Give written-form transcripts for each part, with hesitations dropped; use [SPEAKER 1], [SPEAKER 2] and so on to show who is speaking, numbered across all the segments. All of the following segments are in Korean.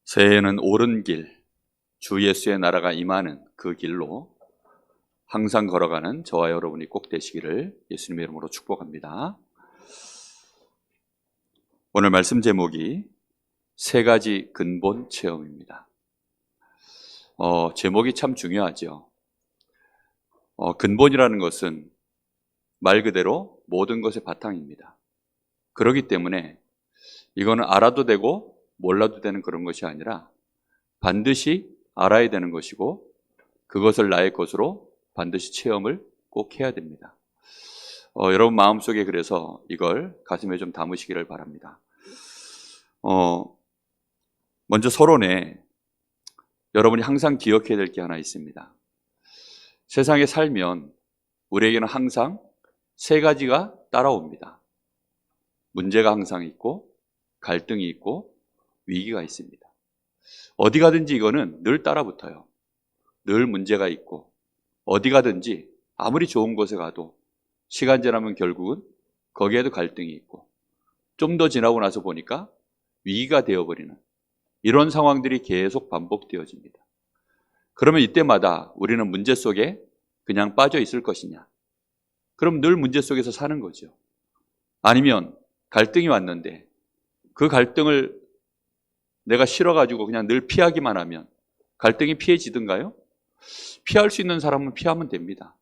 [SPEAKER 1] 새해에는 옳은 길, 주 예수의 나라가 임하는 그 길로 항상 걸어가는 저와 여러분이 꼭 되시기를 예수님의 이름으로 축복합니다. 오늘 말씀 제목이 세 가지 근본 체험입니다. 제목이 참 중요하죠. 근본이라는 것은 말 그대로 모든 것의 바탕입니다. 그렇기 때문에 이거는 알아도 되고 몰라도 되는 그런 것이 아니라 반드시 알아야 되는 것이고 그것을 나의 것으로 반드시 체험을 꼭 해야 됩니다. 여러분 마음속에 그래서 이걸 가슴에 좀 담으시기를 바랍니다. 먼저 서론에 여러분이 항상 기억해야 될 게 하나 있습니다. 세상에 살면 우리에게는 항상 세 가지가 따라옵니다. 문제가 항상 있고 갈등이 있고 위기가 있습니다. 어디 가든지 이거는 늘 따라붙어요. 늘 문제가 있고 어디 가든지 아무리 좋은 곳에 가도 시간 지나면 결국은 거기에도 갈등이 있고 좀 더 지나고 나서 보니까 위기가 되어버리는 이런 상황들이 계속 반복되어집니다. 그러면 이때마다 우리는 문제 속에 그냥 빠져 있을 것이냐? 그럼 늘 문제 속에서 사는 거죠. 아니면 갈등이 왔는데 그 갈등을 내가 싫어가지고 그냥 늘 피하기만 하면 갈등이 피해지든가요? 피할 수 있는 사람은 피하면 됩니다.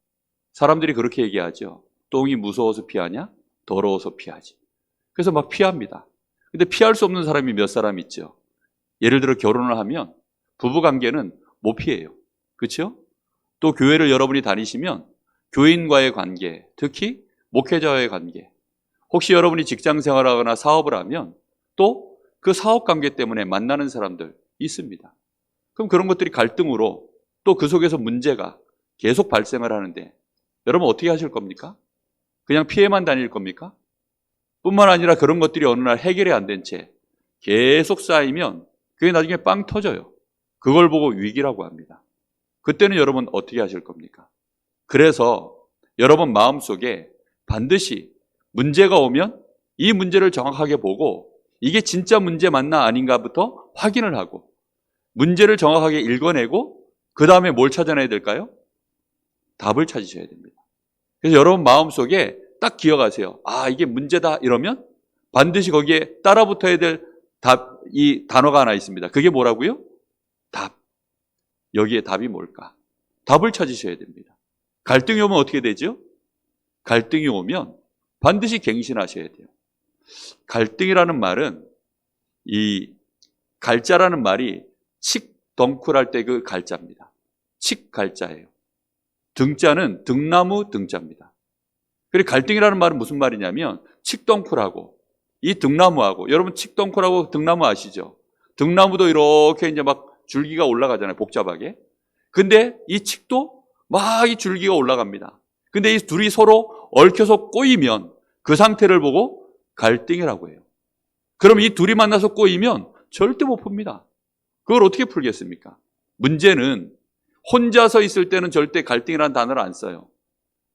[SPEAKER 1] 사람들이 그렇게 얘기하죠. 똥이 무서워서 피하냐? 더러워서 피하지. 그래서 막 피합니다. 근데 피할 수 없는 사람이 몇 사람 있죠. 예를 들어 결혼을 하면 부부관계는 못 피해요. 그렇죠? 또 교회를 여러분이 다니시면 교인과의 관계, 특히 목회자와의 관계, 혹시 여러분이 직장 생활하거나 사업을 하면 또 그 사업 관계 때문에 만나는 사람들 있습니다. 그럼 그런 것들이 갈등으로 또 그 속에서 문제가 계속 발생을 하는데 여러분 어떻게 하실 겁니까? 그냥 피해만 다닐 겁니까? 뿐만 아니라 그런 것들이 어느 날 해결이 안 된 채 계속 쌓이면 그게 나중에 빵 터져요. 그걸 보고 위기라고 합니다. 그때는 여러분 어떻게 하실 겁니까? 그래서 여러분 마음속에 반드시 문제가 오면 이 문제를 정확하게 보고 이게 진짜 문제 맞나 아닌가부터 확인을 하고 문제를 정확하게 읽어내고 그 다음에 뭘 찾아내야 될까요? 답을 찾으셔야 됩니다. 그래서 여러분 마음속에 딱 기억하세요. 아, 이게 문제다 이러면 반드시 거기에 따라붙어야 될 답, 이 단어가 하나 있습니다. 그게 뭐라고요? 답. 여기에 답이 뭘까? 답을 찾으셔야 됩니다. 갈등이 오면 어떻게 되죠? 갈등이 오면 반드시 갱신하셔야 돼요. 갈등이라는 말은 이 갈자라는 말이 칡덩쿨할 때 그 갈자입니다. 칡갈자예요. 등자는 등나무 등자입니다. 그리고 갈등이라는 말은 무슨 말이냐면 칡덩쿨하고 이 등나무하고 여러분 칡덩쿨하고 등나무 아시죠? 등나무도 이렇게 이제 막 줄기가 올라가잖아요. 복잡하게. 근데 이 칡도 막 이 줄기가 올라갑니다. 근데 이 둘이 서로 얽혀서 꼬이면 그 상태를 보고 갈등이라고 해요. 그럼 이 둘이 만나서 꼬이면 절대 못 풉니다. 그걸 어떻게 풀겠습니까? 문제는 혼자서 있을 때는 절대 갈등이라는 단어를 안 써요.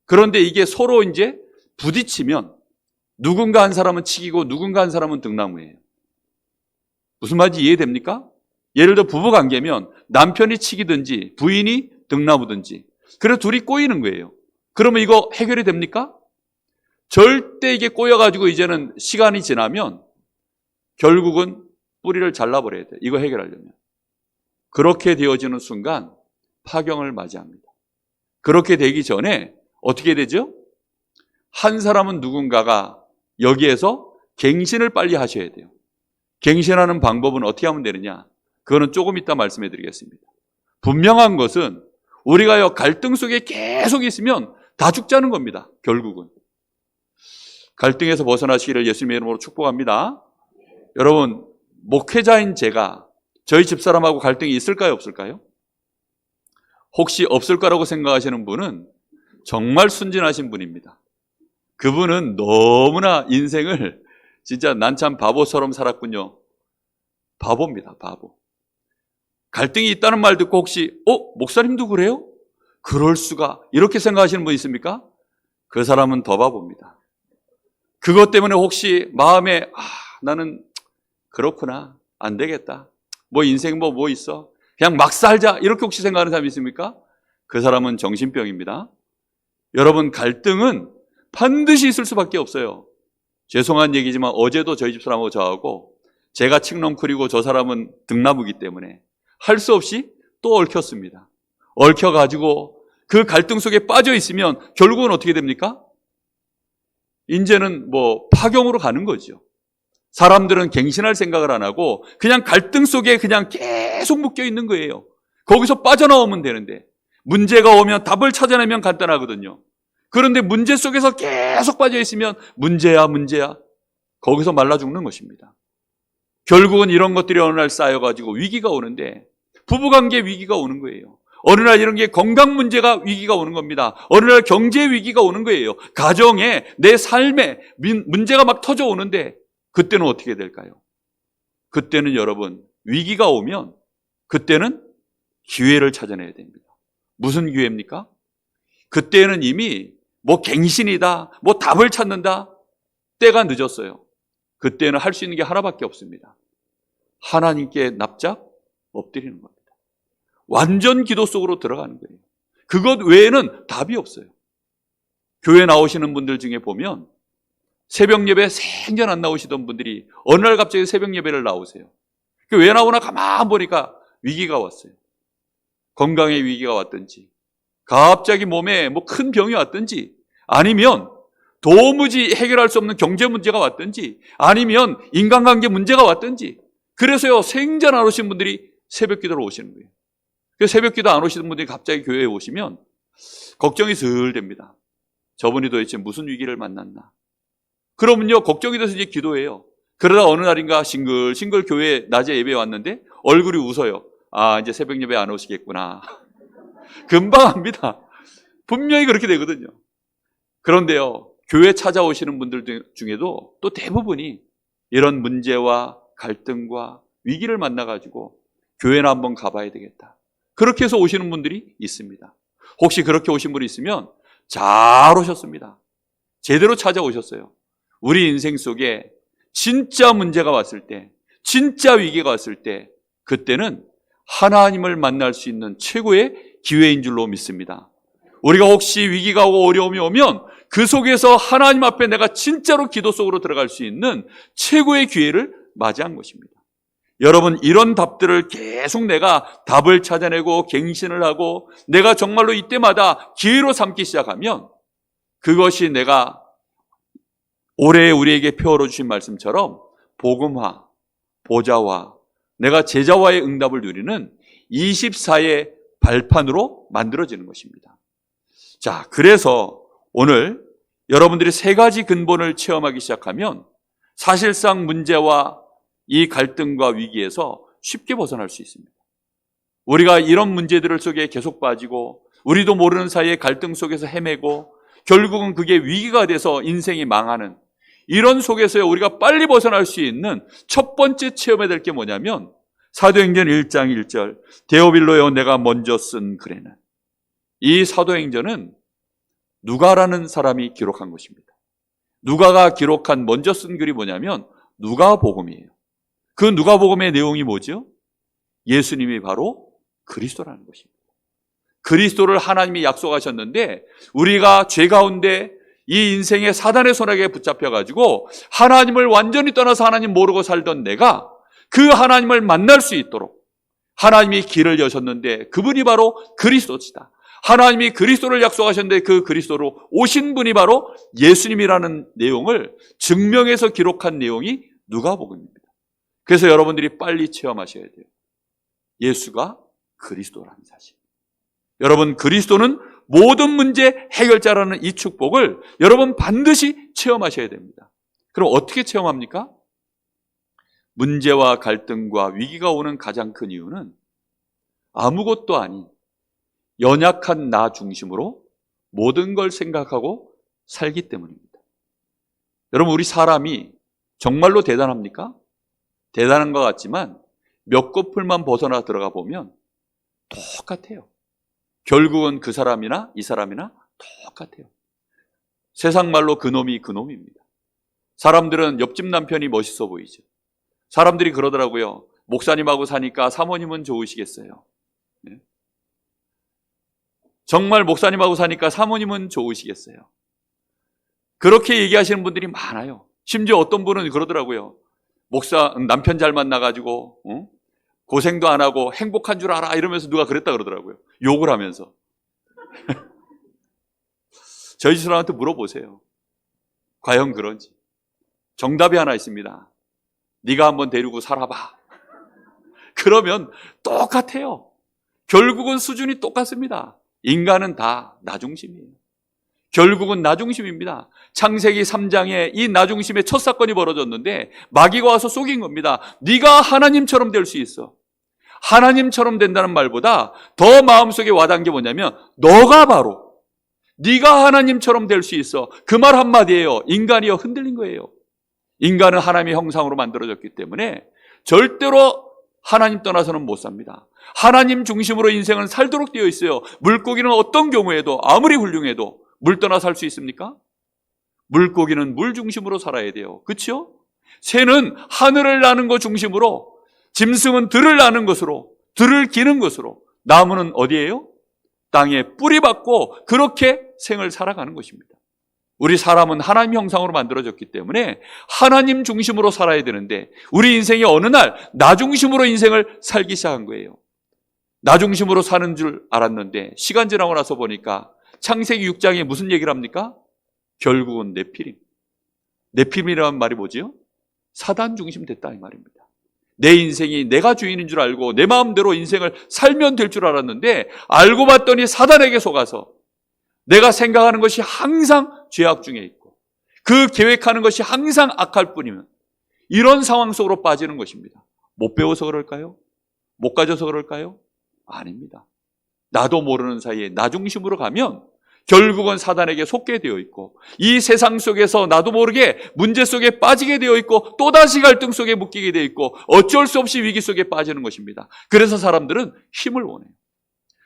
[SPEAKER 1] 그런데 이게 서로 이제 부딪히면 누군가 한 사람은 칡이고 누군가 한 사람은 등나무예요. 무슨 말인지 이해됩니까? 예를 들어 부부 관계면 남편이 칡이든지 부인이 등나무든지 그래서 둘이 꼬이는 거예요. 그러면 이거 해결이 됩니까? 절대 이게 꼬여가지고 이제는 시간이 지나면 결국은 뿌리를 잘라버려야 돼요. 이거 해결하려면. 그렇게 되어지는 순간 파경을 맞이합니다. 그렇게 되기 전에 어떻게 되죠? 한 사람은 누군가가 여기에서 갱신을 빨리 하셔야 돼요. 갱신하는 방법은 어떻게 하면 되느냐? 그거는 조금 이따 말씀해 드리겠습니다. 분명한 것은 우리가 갈등 속에 계속 있으면 다 죽자는 겁니다. 결국은. 갈등에서 벗어나시기를 예수님의 이름으로 축복합니다. 여러분, 목회자인 제가 저희 집사람하고 갈등이 있을까요? 없을까요? 혹시 없을 거라고 생각하시는 분은 정말 순진하신 분입니다. 그분은 너무나 인생을 진짜 난 참 바보처럼 살았군요. 바보입니다. 바보. 갈등이 있다는 말 듣고 혹시 목사님도 그래요? 그럴 수가 이렇게 생각하시는 분 있습니까? 그 사람은 더 바보입니다. 그것 때문에 혹시 마음에 나는 그렇구나, 안 되겠다, 뭐 인생 뭐 있어? 그냥 막 살자. 이렇게 혹시 생각하는 사람이 있습니까? 그 사람은 정신병입니다. 여러분, 갈등은 반드시 있을 수밖에 없어요. 죄송한 얘기지만 어제도 저희 집 사람하고 저하고 제가 칡넝쿨이고 저 사람은 등나무기 때문에 할 수 없이 또 얽혔습니다. 얽혀가지고 그 갈등 속에 빠져 있으면 결국은 어떻게 됩니까? 이제는 뭐 파경으로 가는 거죠. 사람들은 갱신할 생각을 안 하고 그냥 갈등 속에 그냥 계속 묶여 있는 거예요. 거기서 빠져나오면 되는데 문제가 오면 답을 찾아내면 간단하거든요. 그런데 문제 속에서 계속 빠져 있으면 문제야. 거기서 말라 죽는 것입니다. 결국은 이런 것들이 어느 날 쌓여가지고 위기가 오는데 부부관계 위기가 오는 거예요. 어느 날 이런 게 건강 문제가 위기가 오는 겁니다. 어느 날 경제 위기가 오는 거예요. 가정에 내 삶에 문제가 막 터져 오는데 그때는 어떻게 될까요? 그때는 여러분 위기가 오면 그때는 기회를 찾아내야 됩니다. 무슨 기회입니까? 그때는 이미 뭐 갱신이다, 뭐 답을 찾는다, 때가 늦었어요. 그때는 할 수 있는 게 하나밖에 없습니다. 하나님께 납작 엎드리는 겁니다. 완전 기도 속으로 들어가는 거예요. 그것 외에는 답이 없어요. 교회 나오시는 분들 중에 보면 새벽 예배 생전 안 나오시던 분들이 어느 날 갑자기 새벽 예배를 나오세요. 왜 나오나 가만 보니까 위기가 왔어요. 건강에 위기가 왔든지 갑자기 몸에 뭐 큰 병이 왔든지 아니면 도무지 해결할 수 없는 경제 문제가 왔든지 아니면 인간관계 문제가 왔든지 그래서요 생전 안 오신 분들이 새벽 기도로 오시는 거예요. 그래서 새벽 기도 안 오시는 분들이 갑자기 교회에 오시면 걱정이 슬 됩니다. 저분이 도대체 무슨 위기를 만났나. 그러면요 걱정이 돼서 이제 기도해요. 그러다 어느 날인가 싱글싱글 교회 낮에 예배에 왔는데 얼굴이 웃어요. 아 이제 새벽 예배 안 오시겠구나. 금방 합니다. 분명히 그렇게 되거든요. 그런데요 교회 찾아오시는 분들 중에도 또 대부분이 이런 문제와 갈등과 위기를 만나가지고 교회나 한번 가봐야 되겠다. 그렇게 해서 오시는 분들이 있습니다. 혹시 그렇게 오신 분이 있으면 잘 오셨습니다. 제대로 찾아오셨어요. 우리 인생 속에 진짜 문제가 왔을 때, 진짜 위기가 왔을 때 그때는 하나님을 만날 수 있는 최고의 기회인 줄로 믿습니다. 우리가 혹시 위기가 오고 어려움이 오면 그 속에서 하나님 앞에 내가 진짜로 기도 속으로 들어갈 수 있는 최고의 기회를 맞이한 것입니다. 여러분 이런 답들을 계속 내가 답을 찾아내고 갱신을 하고 내가 정말로 이때마다 기회로 삼기 시작하면 그것이 내가 올해 우리에게 펴어 주신 말씀처럼 복음화, 보좌화, 내가 제자와의 응답을 누리는 24의 발판으로 만들어지는 것입니다. 자, 그래서 오늘 여러분들이 세 가지 근본을 체험하기 시작하면 사실상 문제와 이 갈등과 위기에서 쉽게 벗어날 수 있습니다. 우리가 이런 문제들 속에 계속 빠지고 우리도 모르는 사이에 갈등 속에서 헤매고 결국은 그게 위기가 돼서 인생이 망하는 이런 속에서 우리가 빨리 벗어날 수 있는 첫 번째 체험해야 될 게 뭐냐면 사도행전 1장 1절 데오빌로여 내가 먼저 쓴 글에는 이 사도행전은 누가라는 사람이 기록한 것입니다. 누가가 기록한 먼저 쓴 글이 뭐냐면 누가복음이에요. 그 누가복음의 내용이 뭐죠? 예수님이 바로 그리스도라는 것입니다. 그리스도를 하나님이 약속하셨는데 우리가 죄 가운데 이 인생의 사단의 손아귀에 붙잡혀가지고 하나님을 완전히 떠나서 하나님 모르고 살던 내가 그 하나님을 만날 수 있도록 하나님이 길을 여셨는데 그분이 바로 그리스도시다. 하나님이 그리스도를 약속하셨는데 그 그리스도로 오신 분이 바로 예수님이라는 내용을 증명해서 기록한 내용이 누가복음입니다. 그래서 여러분들이 빨리 체험하셔야 돼요. 예수가 그리스도라는 사실. 여러분 그리스도는 모든 문제 해결자라는 이 축복을 여러분 반드시 체험하셔야 됩니다. 그럼 어떻게 체험합니까? 문제와 갈등과 위기가 오는 가장 큰 이유는 아무것도 아닌 연약한 나 중심으로 모든 걸 생각하고 살기 때문입니다. 여러분 우리 사람이 정말로 대단합니까? 대단한 것 같지만 몇 코풀만 벗어나 들어가 보면 똑같아요. 결국은 그 사람이나 이 사람이나 똑같아요. 세상 말로 그놈이 그놈입니다. 사람들은 옆집 남편이 멋있어 보이죠. 사람들이 그러더라고요. 목사님하고 사니까 사모님은 좋으시겠어요? 네? 정말 목사님하고 사니까 사모님은 좋으시겠어요? 그렇게 얘기하시는 분들이 많아요. 심지어 어떤 분은 그러더라고요. 목사 남편 잘 만나가지고 고생도 안 하고 행복한 줄 알아 이러면서 누가 그랬다 그러더라고요. 욕을 하면서. 저희 집사람한테 물어보세요. 과연 그런지. 정답이 하나 있습니다. 네가 한번 데리고 살아봐. 그러면 똑같아요. 결국은 수준이 똑같습니다. 인간은 다 나중심이에요. 결국은 나중심입니다. 창세기 3장에 이 나중심의 첫 사건이 벌어졌는데 마귀가 와서 속인 겁니다. 네가 하나님처럼 될 수 있어. 하나님처럼 된다는 말보다 더 마음속에 와닿은 게 뭐냐면 너가 바로 네가 하나님처럼 될 수 있어. 그 말 한마디예요. 인간이요 흔들린 거예요. 인간은 하나님의 형상으로 만들어졌기 때문에 절대로 하나님 떠나서는 못 삽니다. 하나님 중심으로 인생은 살도록 되어 있어요. 물고기는 어떤 경우에도 아무리 훌륭해도 물 떠나 살 수 있습니까? 물고기는 물 중심으로 살아야 돼요. 그렇죠? 새는 하늘을 나는 것 중심으로, 짐승은 들을 나는 것으로, 들을 기는 것으로, 나무는 어디예요? 땅에 뿌리 박고 그렇게 생을 살아가는 것입니다. 우리 사람은 하나님 형상으로 만들어졌기 때문에 하나님 중심으로 살아야 되는데 우리 인생이 어느 날 나 중심으로 인생을 살기 시작한 거예요. 나 중심으로 사는 줄 알았는데 시간 지나고 나서 보니까 창세기 6장에 무슨 얘기를 합니까? 결국은 네피림. 네피림이라는 말이 뭐지요? 사단 중심 됐다 이 말입니다. 내 인생이 내가 주인인 줄 알고 내 마음대로 인생을 살면 될 줄 알았는데 알고 봤더니 사단에게 속아서 내가 생각하는 것이 항상 죄악 중에 있고 그 계획하는 것이 항상 악할 뿐이면 이런 상황 속으로 빠지는 것입니다. 못 배워서 그럴까요? 못 가져서 그럴까요? 아닙니다. 나도 모르는 사이에 나 중심으로 가면 결국은 사단에게 속게 되어 있고 이 세상 속에서 나도 모르게 문제 속에 빠지게 되어 있고 또다시 갈등 속에 묶이게 되어 있고 어쩔 수 없이 위기 속에 빠지는 것입니다. 그래서 사람들은 힘을 원해요.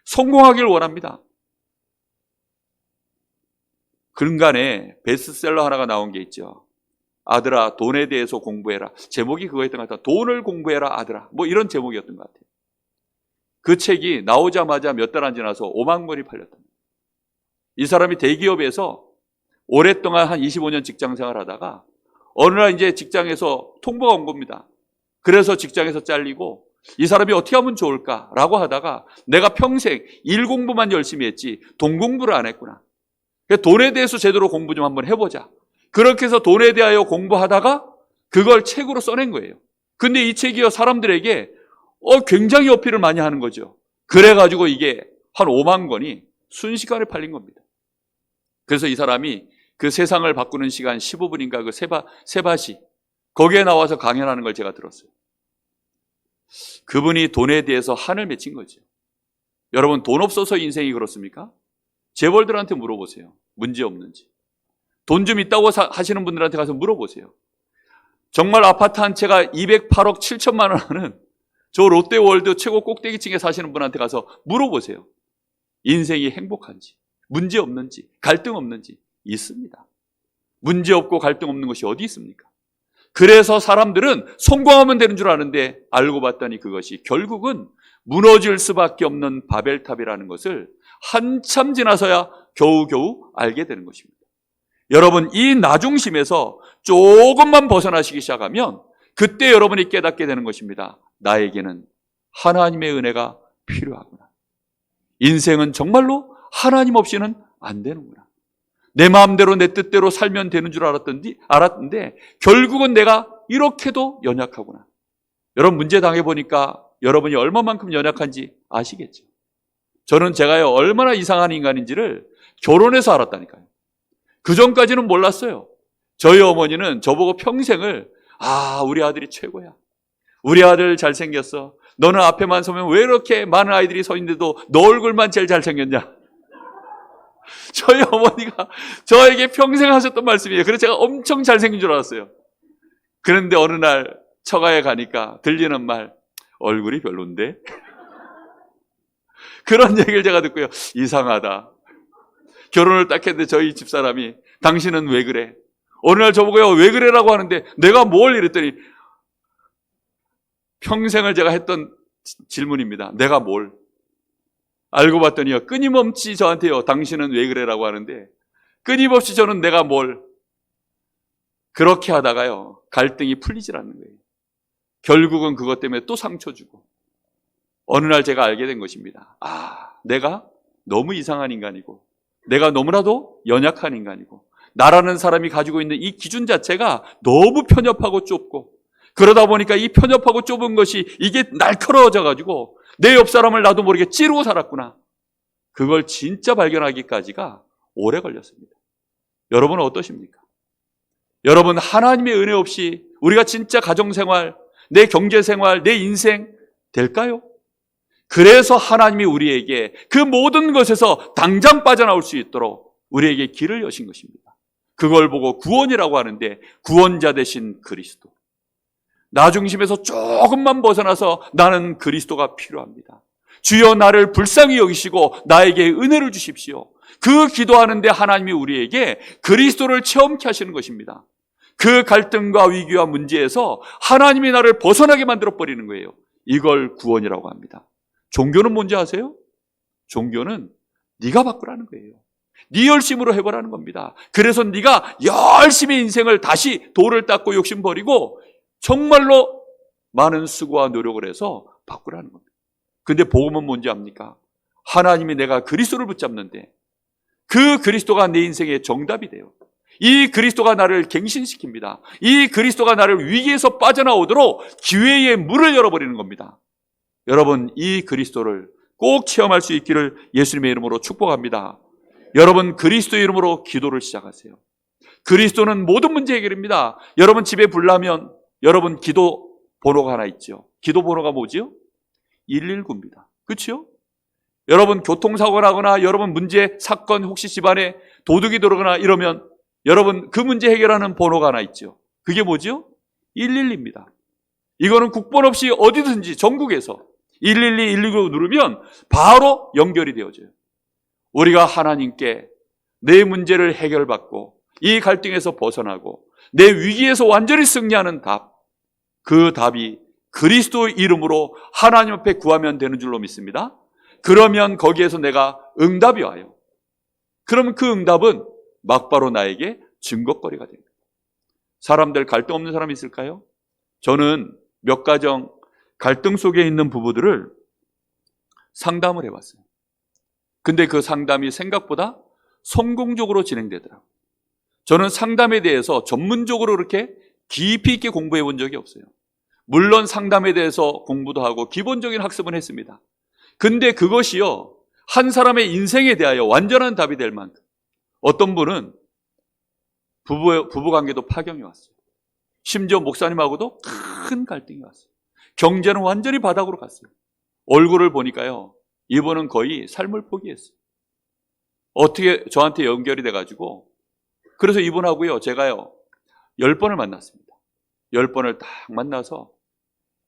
[SPEAKER 1] 성공하기를 원합니다. 근간에 베스트셀러 하나가 나온 게 있죠. 아들아 돈에 대해서 공부해라. 제목이 그거였던 것 같아요. 돈을 공부해라 아들아. 뭐 이런 제목이었던 것 같아요. 그 책이 나오자마자 몇 달 안 지나서 5만 권이 팔렸답니다. 이 사람이 대기업에서 오랫동안 한 25년 직장 생활하다가 어느 날 이제 직장에서 통보가 온 겁니다. 그래서 직장에서 잘리고 이 사람이 어떻게 하면 좋을까라고 하다가 내가 평생 일 공부만 열심히 했지 돈 공부를 안 했구나. 돈에 대해서 제대로 공부 좀 한번 해보자. 그렇게 해서 돈에 대하여 공부하다가 그걸 책으로 써낸 거예요. 근데 이 책이요 사람들에게 굉장히 어필을 많이 하는 거죠. 그래가지고 이게 한 5만 권이 순식간에 팔린 겁니다. 그래서 이 사람이 그 세상을 바꾸는 시간 15분인가 그 세바시 거기에 나와서 강연하는 걸 제가 들었어요. 그분이 돈에 대해서 한을 맺힌 거죠. 여러분 돈 없어서 인생이 그렇습니까? 재벌들한테 물어보세요. 문제 없는지. 돈 좀 있다고 하시는 분들한테 가서 물어보세요. 정말 아파트 한 채가 208억 7천만 원 하는 저 롯데월드 최고 꼭대기층에 사시는 분한테 가서 물어보세요. 인생이 행복한지, 문제 없는지, 갈등 없는지. 있습니다. 문제 없고 갈등 없는 것이 어디 있습니까? 그래서 사람들은 성공하면 되는 줄 아는데 알고 봤더니 그것이 결국은 무너질 수밖에 없는 바벨탑이라는 것을 한참 지나서야 겨우겨우 알게 되는 것입니다. 여러분 이 나중심에서 조금만 벗어나시기 시작하면 그때 여러분이 깨닫게 되는 것입니다. 나에게는 하나님의 은혜가 필요하구나. 인생은 정말로 하나님 없이는 안 되는구나. 내 마음대로 내 뜻대로 살면 되는 줄 알았는데 결국은 내가 이렇게도 연약하구나. 여러분 문제 당해보니까 여러분이 얼마만큼 연약한지 아시겠죠? 저는 제가요 얼마나 이상한 인간인지를 결혼해서 알았다니까요. 그 전까지는 몰랐어요. 저희 어머니는 저보고 평생을 우리 아들이 최고야. 우리 아들 잘생겼어. 너는 앞에만 서면 왜 이렇게 많은 아이들이 서 있는데도 너 얼굴만 제일 잘생겼냐. 저희 어머니가 저에게 평생 하셨던 말씀이에요. 그래서 제가 엄청 잘생긴 줄 알았어요. 그런데 어느 날 처가에 가니까 들리는 말, 얼굴이 별론데? 그런 얘기를 제가 듣고요. 이상하다. 결혼을 딱 했는데 저희 집사람이 당신은 왜 그래? 어느 날 저보고요. 왜 그래라고 하는데 내가 뭘 이랬더니 평생을 제가 했던 질문입니다. 내가 뭘? 알고 봤더니요, 끊임없이 저한테요, 당신은 왜 그래라고 하는데, 끊임없이 저는 내가 뭘? 그렇게 하다가요, 갈등이 풀리질 않는 거예요. 결국은 그것 때문에 또 상처 주고, 어느 날 제가 알게 된 것입니다. 내가 너무 이상한 인간이고, 내가 너무나도 연약한 인간이고, 나라는 사람이 가지고 있는 이 기준 자체가 너무 편협하고 좁고, 그러다 보니까 이 편협하고 좁은 것이 이게 날카로워져 가지고 내 옆 사람을 나도 모르게 찌르고 살았구나. 그걸 진짜 발견하기까지가 오래 걸렸습니다. 여러분은 어떠십니까? 여러분, 하나님의 은혜 없이 우리가 진짜 가정생활, 내 경제생활, 내 인생 될까요? 그래서 하나님이 우리에게 그 모든 것에서 당장 빠져나올 수 있도록 우리에게 길을 여신 것입니다. 그걸 보고 구원이라고 하는데, 구원자 되신 그리스도. 나 중심에서 조금만 벗어나서 나는 그리스도가 필요합니다. 주여 나를 불쌍히 여기시고 나에게 은혜를 주십시오. 그 기도하는데 하나님이 우리에게 그리스도를 체험케 하시는 것입니다. 그 갈등과 위기와 문제에서 하나님이 나를 벗어나게 만들어버리는 거예요. 이걸 구원이라고 합니다. 종교는 뭔지 아세요? 종교는 네가 바꾸라는 거예요. 네 열심으로 해보라는 겁니다. 그래서 네가 열심히 인생을 다시 돌을 닦고 욕심 버리고 정말로 많은 수고와 노력을 해서 바꾸라는 겁니다. 근데 복음은 뭔지 압니까? 하나님이 내가 그리스도를 붙잡는데 그 그리스도가 내 인생의 정답이 돼요. 이 그리스도가 나를 갱신시킵니다. 이 그리스도가 나를 위기에서 빠져나오도록 기회의 문을 열어버리는 겁니다. 여러분, 이 그리스도를 꼭 체험할 수 있기를 예수님의 이름으로 축복합니다. 여러분, 그리스도의 이름으로 기도를 시작하세요. 그리스도는 모든 문제 해결입니다. 여러분 집에 불 나면 여러분 기도 번호가 하나 있죠. 기도 번호가 뭐지요? 119입니다. 그렇죠? 여러분 교통사고가 나거나 여러분 문제, 사건, 혹시 집안에 도둑이 들어오거나 이러면 여러분 그 문제 해결하는 번호가 하나 있죠. 그게 뭐지요? 112입니다. 이거는 국번 없이 어디든지 전국에서 112, 119 누르면 바로 연결이 되어져요. 우리가 하나님께 내 문제를 해결받고 이 갈등에서 벗어나고 내 위기에서 완전히 승리하는 답, 그 답이 그리스도 이름으로 하나님 앞에 구하면 되는 줄로 믿습니다. 그러면 거기에서 내가 응답이 와요. 그럼 그 응답은 막바로 나에게 증거거리가 됩니다. 사람들 갈등 없는 사람이 있을까요? 저는 몇 가정 갈등 속에 있는 부부들을 상담을 해봤어요. 근데 그 상담이 생각보다 성공적으로 진행되더라고요. 저는 상담에 대해서 전문적으로 그렇게 깊이 있게 공부해 본 적이 없어요. 물론 상담에 대해서 공부도 하고 기본적인 학습은 했습니다. 근데 그것이요, 한 사람의 인생에 대하여 완전한 답이 될 만큼 어떤 분은 부부관계도 파경이 왔어요. 심지어 목사님하고도 큰 갈등이 왔어요. 경제는 완전히 바닥으로 갔어요. 얼굴을 보니까요, 이분은 거의 삶을 포기했어요. 어떻게 저한테 연결이 돼가지고, 그래서 이분하고요, 제가요 10번을 만났습니다. 10번을 딱 만나서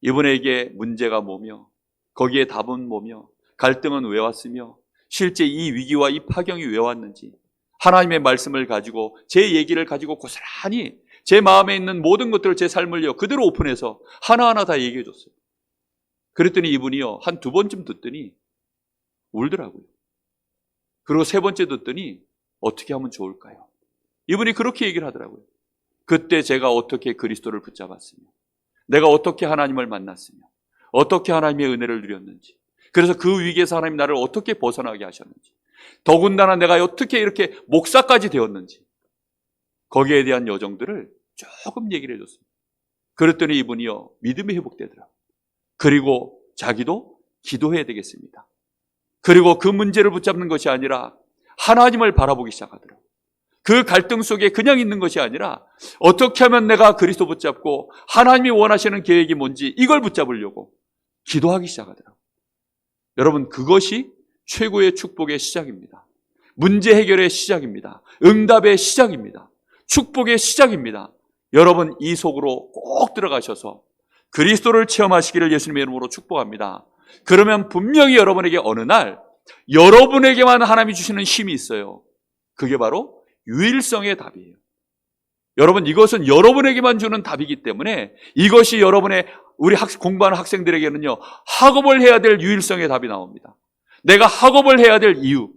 [SPEAKER 1] 이분에게 문제가 뭐며, 거기에 답은 뭐며, 갈등은 왜 왔으며, 실제 이 위기와 이 파경이 왜 왔는지, 하나님의 말씀을 가지고 제 얘기를 가지고 고스란히 제 마음에 있는 모든 것들을, 제 삶을요 그대로 오픈해서 하나하나 다 얘기해 줬어요. 그랬더니 이분이요 한 2번쯤 듣더니 울더라고요. 그리고 3번째 듣더니 어떻게 하면 좋을까요? 이분이 그렇게 얘기를 하더라고요. 그때 제가 어떻게 그리스도를 붙잡았으며, 내가 어떻게 하나님을 만났으며, 어떻게 하나님의 은혜를 누렸는지, 그래서 그 위기에서 하나님 나를 어떻게 벗어나게 하셨는지, 더군다나 내가 어떻게 이렇게 목사까지 되었는지, 거기에 대한 여정들을 조금 얘기를 해줬습니다. 그랬더니 이분이요 믿음이 회복되더라고요. 그리고 자기도 기도해야 되겠습니다. 그리고 그 문제를 붙잡는 것이 아니라 하나님을 바라보기 시작하더라고요. 그 갈등 속에 그냥 있는 것이 아니라 어떻게 하면 내가 그리스도 붙잡고 하나님이 원하시는 계획이 뭔지 이걸 붙잡으려고 기도하기 시작하더라고요. 여러분, 그것이 최고의 축복의 시작입니다. 문제 해결의 시작입니다. 응답의 시작입니다. 축복의 시작입니다. 여러분, 이 속으로 꼭 들어가셔서 그리스도를 체험하시기를 예수님의 이름으로 축복합니다. 그러면 분명히 여러분에게 어느 날 여러분에게만 하나님이 주시는 힘이 있어요. 그게 바로 유일성의 답이에요. 여러분, 이것은 여러분에게만 주는 답이기 때문에 이것이 여러분의 우리 공부하는 학생들에게는요, 학업을 해야 될 유일성의 답이 나옵니다. 내가 학업을 해야 될 이유,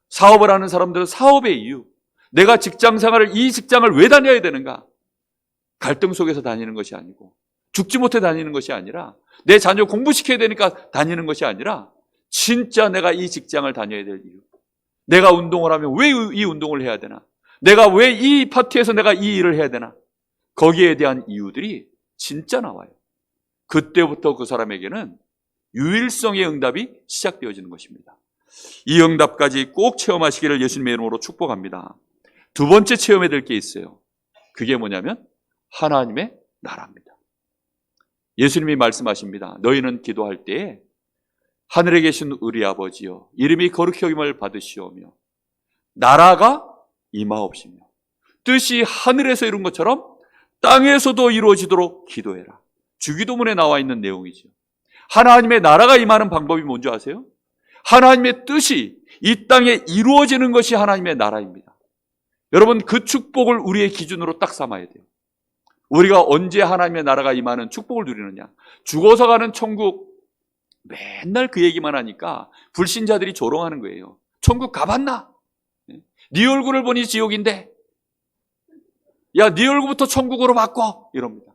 [SPEAKER 1] 사업을 하는 사람들은 사업의 이유, 내가 직장 생활을, 이 직장을 왜 다녀야 되는가? 갈등 속에서 다니는 것이 아니고, 죽지 못해 다니는 것이 아니라, 내 자녀 공부시켜야 되니까 다니는 것이 아니라, 진짜 내가 이 직장을 다녀야 될 이유, 내가 운동을 하면 왜 이 운동을 해야 되나? 내가 왜 이 파트에서 내가 이 일을 해야 되나? 거기에 대한 이유들이 진짜 나와요. 그때부터 그 사람에게는 유일성의 응답이 시작되어지는 것입니다. 이 응답까지 꼭 체험하시기를 예수님의 이름으로 축복합니다. 두 번째 체험해야 될 게 있어요. 그게 뭐냐면 하나님의 나라입니다. 예수님이 말씀하십니다. 너희는 기도할 때에 하늘에 계신 우리 아버지여, 이름이 거룩히 여김을 받으시오며 나라가 임하옵시며 뜻이 하늘에서 이룬 것처럼 땅에서도 이루어지도록 기도해라. 주기도문에 나와 있는 내용이죠. 하나님의 나라가 임하는 방법이 뭔지 아세요? 하나님의 뜻이 이 땅에 이루어지는 것이 하나님의 나라입니다. 여러분, 그 축복을 우리의 기준으로 딱 삼아야 돼요. 우리가 언제 하나님의 나라가 임하는 축복을 누리느냐? 죽어서 가는 천국, 맨날 그 얘기만 하니까 불신자들이 조롱하는 거예요. 천국 가봤나? 네 얼굴을 보니 지옥인데, 야, 네 얼굴부터 천국으로 바꿔, 이럽니다.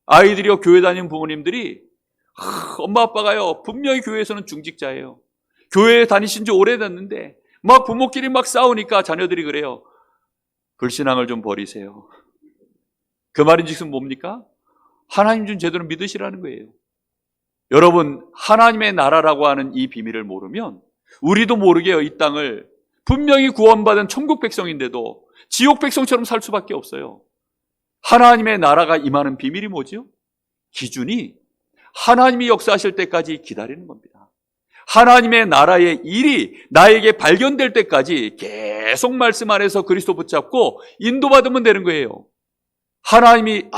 [SPEAKER 1] 아이들이요, 교회 다니는 부모님들이, 엄마 아빠가요, 분명히 교회에서는 중직자예요. 교회에 다니신 지 오래됐는데 막 부모끼리 막 싸우니까 자녀들이 그래요. 불신앙을 좀 버리세요. 그 말인즉슨 뭡니까? 하나님 준 제도는 믿으시라는 거예요. 여러분, 하나님의 나라라고 하는 이 비밀을 모르면 우리도 모르게 이 땅을 분명히 구원받은 천국 백성인데도 지옥 백성처럼 살 수밖에 없어요. 하나님의 나라가 임하는 비밀이 뭐죠? 기준이 하나님이 역사하실 때까지 기다리는 겁니다. 하나님의 나라의 일이 나에게 발견될 때까지 계속 말씀 안에서 그리스도 붙잡고 인도받으면 되는 거예요. 하나님이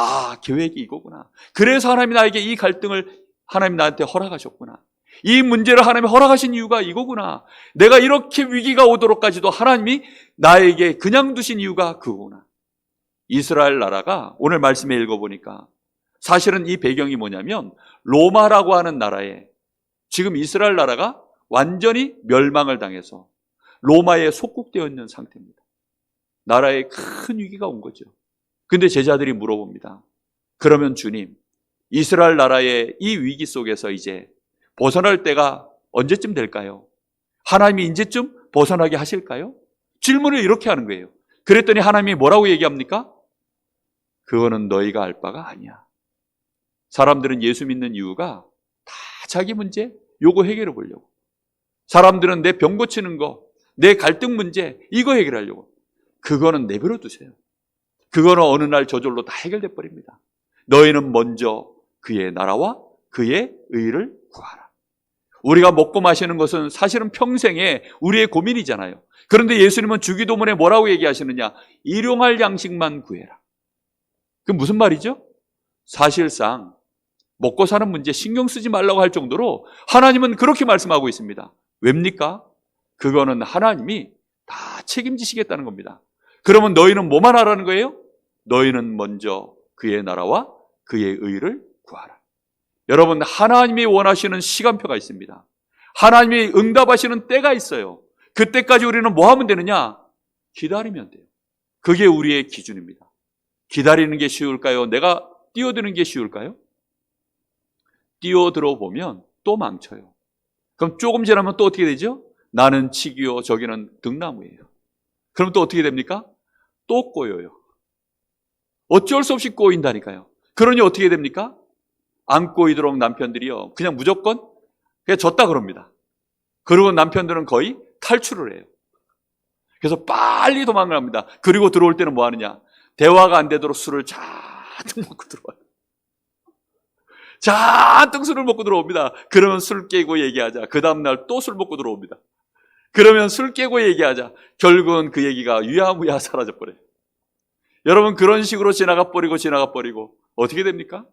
[SPEAKER 1] 계획이 이거구나. 그래서 하나님이 나에게 이 갈등을 하나님 나한테 허락하셨구나. 이 문제를 하나님이 허락하신 이유가 이거구나. 내가 이렇게 위기가 오도록까지도 하나님이 나에게 그냥 두신 이유가 그거구나. 이스라엘 나라가 오늘 말씀에 읽어보니까 사실은 이 배경이 뭐냐면 로마라고 하는 나라에 지금 이스라엘 나라가 완전히 멸망을 당해서 로마에 속국되어 있는 상태입니다. 나라에 큰 위기가 온 거죠. 근데 제자들이 물어봅니다. 그러면 주님, 이스라엘 나라의 이 위기 속에서 이제 벗어날 때가 언제쯤 될까요? 하나님이 이제쯤 벗어나게 하실까요? 질문을 이렇게 하는 거예요. 그랬더니 하나님이 뭐라고 얘기합니까? 그거는 너희가 알 바가 아니야. 사람들은 예수 믿는 이유가 다 자기 문제, 요거 해결해 보려고. 사람들은 내 병 고치는 거, 내 갈등 문제, 이거 해결하려고. 그거는 내버려 두세요. 그거는 어느 날 저절로 다 해결돼 버립니다. 너희는 먼저 그의 나라와 그의 의를 구하라. 우리가 먹고 마시는 것은 사실은 평생에 우리의 고민이잖아요. 그런데 예수님은 주기도문에 뭐라고 얘기하시느냐? 일용할 양식만 구해라. 그게 무슨 말이죠? 사실상 먹고 사는 문제 신경 쓰지 말라고 할 정도로 하나님은 그렇게 말씀하고 있습니다. 왜입니까? 그거는 하나님이 다 책임지시겠다는 겁니다. 그러면 너희는 뭐만 하라는 거예요? 너희는 먼저 그의 나라와 그의 의를 구하라. 여러분, 하나님이 원하시는 시간표가 있습니다. 하나님이 응답하시는 때가 있어요. 그때까지 우리는 뭐 하면 되느냐? 기다리면 돼요. 그게 우리의 기준입니다. 기다리는 게 쉬울까요? 내가 뛰어드는 게 쉬울까요? 뛰어들어 보면 또 망쳐요. 그럼 조금 지나면 또 어떻게 되죠? 나는 치기요, 저기는 등나무예요. 그럼 또 어떻게 됩니까? 또 꼬여요. 어쩔 수 없이 꼬인다니까요. 그러니 어떻게 됩니까? 안 꼬이도록 남편들이요, 그냥 무조건 그냥 졌다 그럽니다. 그리고 남편들은 거의 탈출을 해요. 그래서 빨리 도망을 합니다. 그리고 들어올 때는 뭐 하느냐? 대화가 안 되도록 술을 잔뜩 먹고 들어와요. 잔뜩 술을 먹고 들어옵니다. 그러면 술 깨고 얘기하자. 그 다음날 또 술 먹고 들어옵니다. 그러면 술 깨고 얘기하자. 결국은 그 얘기가 유야무야 사라져버려요. 여러분, 그런 식으로 지나가 버리고 어떻게 됩니까?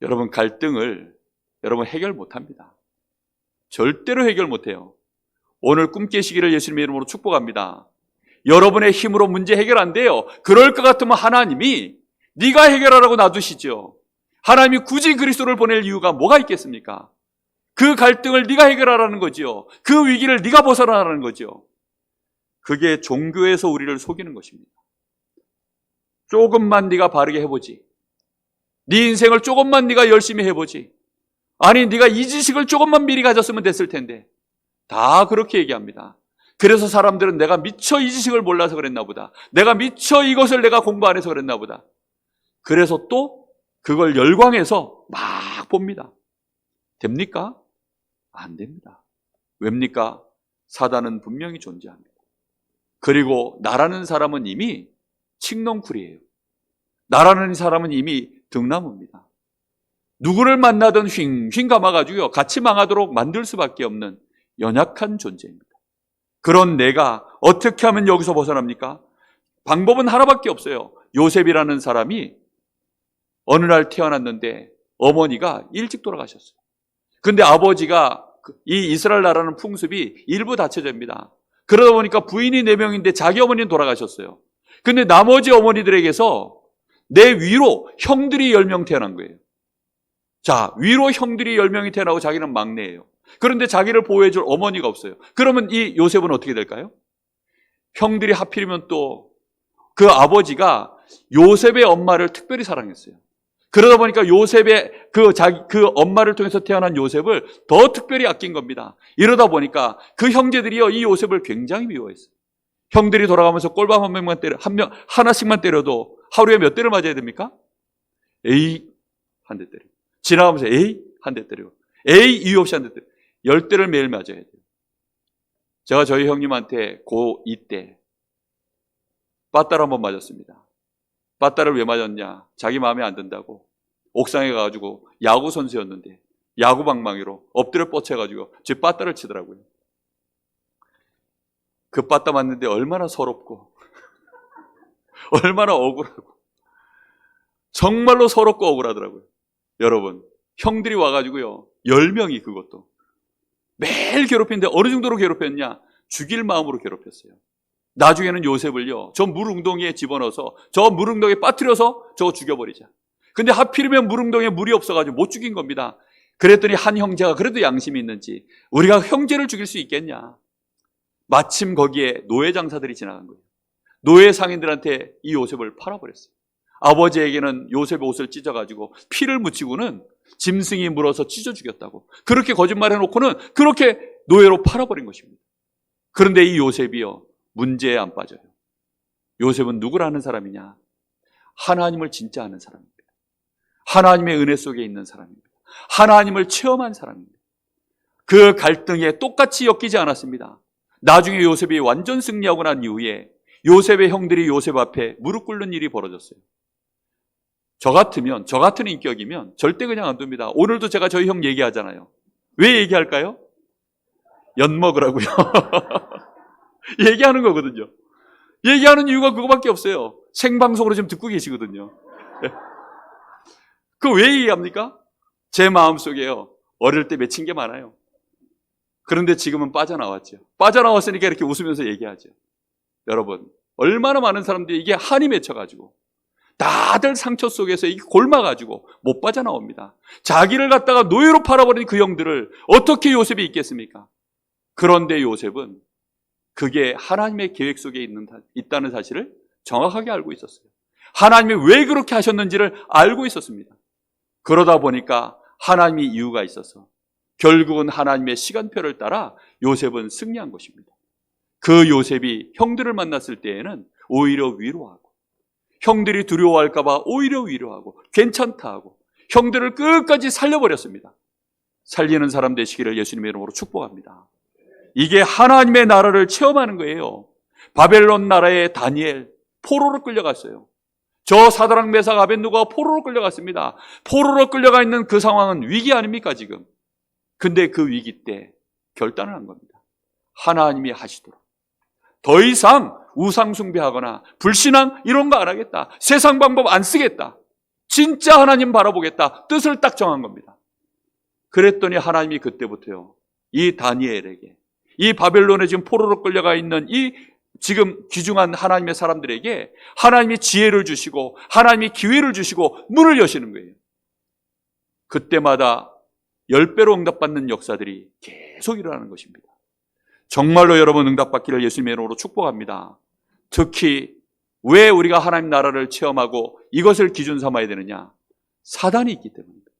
[SPEAKER 1] 여러분, 갈등을 여러분 해결 못합니다. 절대로 해결 못해요. 오늘 꿈 깨시기를 예수님의 이름으로 축복합니다. 여러분의 힘으로 문제 해결 안 돼요. 그럴 것 같으면 하나님이 네가 해결하라고 놔두시죠. 하나님이 굳이 그리스도를 보낼 이유가 뭐가 있겠습니까? 그 갈등을 네가 해결하라는 거지요. 그 위기를 네가 벗어나라는 거지요. 그게 종교에서 우리를 속이는 것입니다. 조금만 네가 바르게 해보지. 네 인생을 조금만 네가 열심히 해보지. 아니 네가 이 지식을 조금만 미리 가졌으면 됐을 텐데. 다 그렇게 얘기합니다. 그래서 사람들은 내가 미처 이 지식을 몰라서 그랬나 보다. 내가 미처 이것을 내가 공부 안 해서 그랬나 보다. 그래서 또 그걸 열광해서 막 봅니다. 됩니까? 안 됩니다. 왜입니까? 사단은 분명히 존재합니다. 그리고 나라는 사람은 이미 칡넝쿨이에요. 나라는 사람은 이미 등나무입니다. 누구를 만나든 휑휑 감아가지고요, 같이 망하도록 만들 수밖에 없는 연약한 존재입니다. 그런 내가 어떻게 하면 여기서 벗어납니까? 방법은 하나밖에 없어요. 요셉이라는 사람이 어느 날 태어났는데 어머니가 일찍 돌아가셨어요. 근데 아버지가 이 이스라엘 나라는 풍습이 일부 다처제입니다. 그러다 보니까 부인이 4명인데 자기 어머니는 돌아가셨어요. 근데 나머지 어머니들에게서 내 위로 형들이 10명 태어난 거예요. 자, 위로 형들이 10명이 태어나고 자기는 막내예요. 그런데 자기를 보호해줄 어머니가 없어요. 그러면 이 요셉은 어떻게 될까요? 형들이 하필이면 또 그 아버지가 요셉의 엄마를 특별히 사랑했어요. 그러다 보니까 요셉의 그 엄마를 통해서 태어난 요셉을 더 특별히 아낀 겁니다. 이러다 보니까 그 형제들이요, 이 요셉을 굉장히 미워했어요. 형들이 돌아가면서 꼴밤 하나씩만 때려도 하루에 몇 대를 맞아야 됩니까? 에이, 한 대 때리고. 지나가면서 에이, 한 대 때리고. 에이, 이유 없이 한 대 때리고. 10대를 매일 맞아야 돼요. 제가 저희 형님한테 고2 때 빠따를 한번 맞았습니다. 빠따를 왜 맞았냐? 자기 마음에 안 든다고 옥상에 가가지고 야구 선수였는데 야구 방망이로 엎드려 뻗쳐가지고 제 빠따를 치더라고요. 그 빠따 맞는데 얼마나 서럽고 얼마나 억울하고 정말로 서럽고 억울하더라고요. 여러분, 형들이 와가지고요, 10명이 그것도 매일 괴롭히는데 어느 정도로 괴롭혔냐? 죽일 마음으로 괴롭혔어요. 나중에는 요셉을요, 저 물웅덩이에 집어넣어서 저 물웅덩이에 빠뜨려서 저거 죽여버리자. 근데 하필이면 물웅덩이에 물이 없어가지고 못 죽인 겁니다. 그랬더니 한 형제가 그래도 양심이 있는지 우리가 형제를 죽일 수 있겠냐? 마침 거기에 노예 장사들이 지나간 거예요. 노예 상인들한테 이 요셉을 팔아버렸어요. 아버지에게는 요셉의 옷을 찢어가지고 피를 묻히고는 짐승이 물어서 찢어 죽였다고 그렇게 거짓말해놓고는 그렇게 노예로 팔아버린 것입니다. 그런데 이 요셉이요, 문제에 안 빠져요. 요셉은 누구를 아는 사람이냐? 하나님을 진짜 아는 사람입니다. 하나님의 은혜 속에 있는 사람입니다. 하나님을 체험한 사람입니다. 그 갈등에 똑같이 엮이지 않았습니다. 나중에 요셉이 완전 승리하고 난 이후에 요셉의 형들이 요셉 앞에 무릎 꿇는 일이 벌어졌어요. 저 같은 인격이면 절대 그냥 안 둡니다. 오늘도 제가 저희 형 얘기하잖아요. 왜 얘기할까요? 엿 먹으라고요. 얘기하는 거거든요. 얘기하는 이유가 그거밖에 없어요. 생방송으로 지금 듣고 계시거든요. 그거 왜 얘기합니까? 제 마음속에요, 어릴 때 맺힌 게 많아요. 그런데 지금은 빠져나왔죠. 빠져나왔으니까 이렇게 웃으면서 얘기하죠. 여러분, 얼마나 많은 사람들이 이게 한이 맺혀가지고 다들 상처 속에서 이게 골마가지고 못 빠져나옵니다. 자기를 갖다가 노예로 팔아버린 그 형들을 어떻게 요셉이 있겠습니까? 그런데 요셉은 그게 하나님의 계획 속에 있다는 사실을 정확하게 알고 있었어요. 하나님이 왜 그렇게 하셨는지를 알고 있었습니다. 그러다 보니까 하나님이 이유가 있어서 결국은 하나님의 시간표를 따라 요셉은 승리한 것입니다. 그 요셉이 형들을 만났을 때에는 오히려 위로하고, 형들이 두려워할까 봐 오히려 위로하고 괜찮다 하고 형들을 끝까지 살려버렸습니다. 살리는 사람 되시기를 예수님의 이름으로 축복합니다. 이게 하나님의 나라를 체험하는 거예요. 바벨론 나라의 다니엘, 포로로 끌려갔어요. 저 사드락 메삭 아벳느고가 포로로 끌려갔습니다. 포로로 끌려가 있는 그 상황은 위기 아닙니까 지금? 근데 그 위기 때 결단을 한 겁니다. 하나님이 하시도록. 더 이상 우상 숭배하거나 불신앙 이런 거 안 하겠다. 세상 방법 안 쓰겠다. 진짜 하나님 바라보겠다. 뜻을 딱 정한 겁니다. 그랬더니 하나님이 그때부터요, 이 다니엘에게, 이 바벨론에 지금 포로로 끌려가 있는 이 지금 귀중한 하나님의 사람들에게 하나님이 지혜를 주시고 하나님이 기회를 주시고 문을 여시는 거예요. 그때마다 10배로 응답받는 역사들이 계속 일어나는 것입니다. 정말로 여러분 응답받기를 예수님의 이름으로 축복합니다. 특히 왜 우리가 하나님 나라를 체험하고 이것을 기준 삼아야 되느냐? 사단이 있기 때문입니다.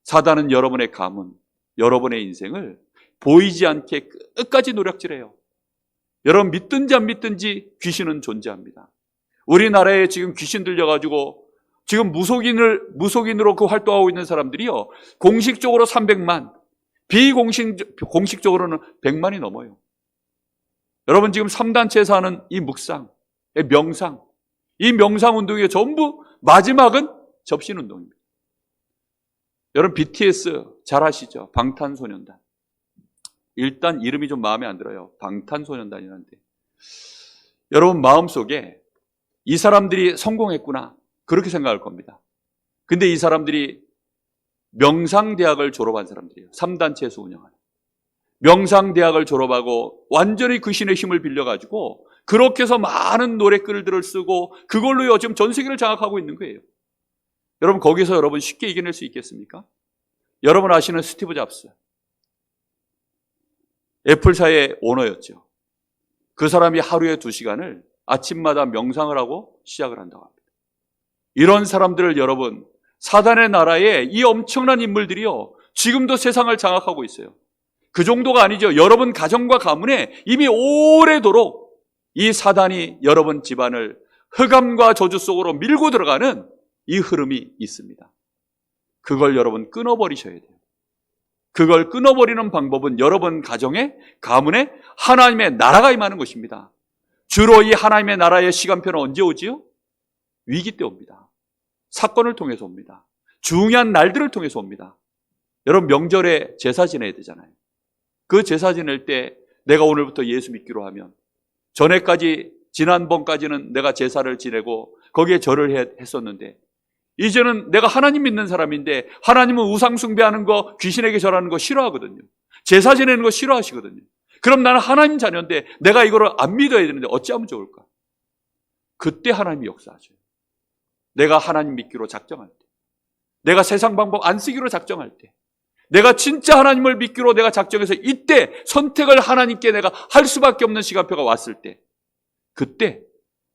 [SPEAKER 1] 사단은 여러분의 가문, 여러분의 인생을 보이지 않게 끝까지 노력질해요. 여러분 믿든지 안 믿든지 귀신은 존재합니다. 우리나라에 지금 귀신 들려가지고 지금 무속인으로 그 활동하고 있는 사람들이요, 공식적으로 300만, 비공식적으로는 100만이 넘어요. 여러분 지금 3단체에서 하는 이 묵상, 명상, 이 명상 운동의 전부 마지막은 접신 운동입니다. 여러분 BTS 잘 아시죠? 방탄소년단. 일단 이름이 좀 마음에 안 들어요. 방탄소년단이라는데. 여러분 마음속에 이 사람들이 성공했구나, 그렇게 생각할 겁니다. 근데 이 사람들이 명상대학을 졸업한 사람들이에요. 3단체에서 운영하는. 명상대학을 졸업하고 완전히 그 신의 힘을 빌려가지고 그렇게 해서 많은 노래글들을 쓰고 그걸로 요즘 전 세계를 장악하고 있는 거예요. 여러분 거기서 여러분 쉽게 이겨낼 수 있겠습니까? 여러분 아시는 스티브 잡스, 애플사의 오너였죠. 그 사람이 하루에 2시간을 아침마다 명상을 하고 시작을 한다고 합니다. 이런 사람들을 여러분, 사단의 나라에 이 엄청난 인물들이요, 지금도 세상을 장악하고 있어요. 그 정도가 아니죠. 여러분 가정과 가문에 이미 오래도록 이 사단이 여러분 집안을 흑암과 저주 속으로 밀고 들어가는 이 흐름이 있습니다. 그걸 여러분 끊어버리셔야 돼요. 그걸 끊어버리는 방법은 여러분 가정에, 가문에 하나님의 나라가 임하는 것입니다. 주로 이 하나님의 나라의 시간표는 언제 오지요? 위기 때 옵니다. 사건을 통해서 옵니다. 중요한 날들을 통해서 옵니다. 여러분 명절에 제사 지내야 되잖아요. 그 제사 지낼 때 내가 오늘부터 예수 믿기로 하면, 전에까지 지난번까지는 내가 제사를 지내고 거기에 절을 했었는데 이제는 내가 하나님 믿는 사람인데 하나님은 우상 숭배하는 거, 귀신에게 절하는 거 싫어하거든요. 제사 지내는 거 싫어하시거든요. 그럼 나는 하나님 자녀인데 내가 이거를 안 믿어야 되는데 어찌하면 좋을까? 그때 하나님이 역사하셔요. 내가 하나님 믿기로 작정할 때, 내가 세상 방법 안 쓰기로 작정할 때, 내가 진짜 하나님을 믿기로 내가 작정해서 이때 선택을 하나님께 내가 할 수밖에 없는 시간표가 왔을 때, 그때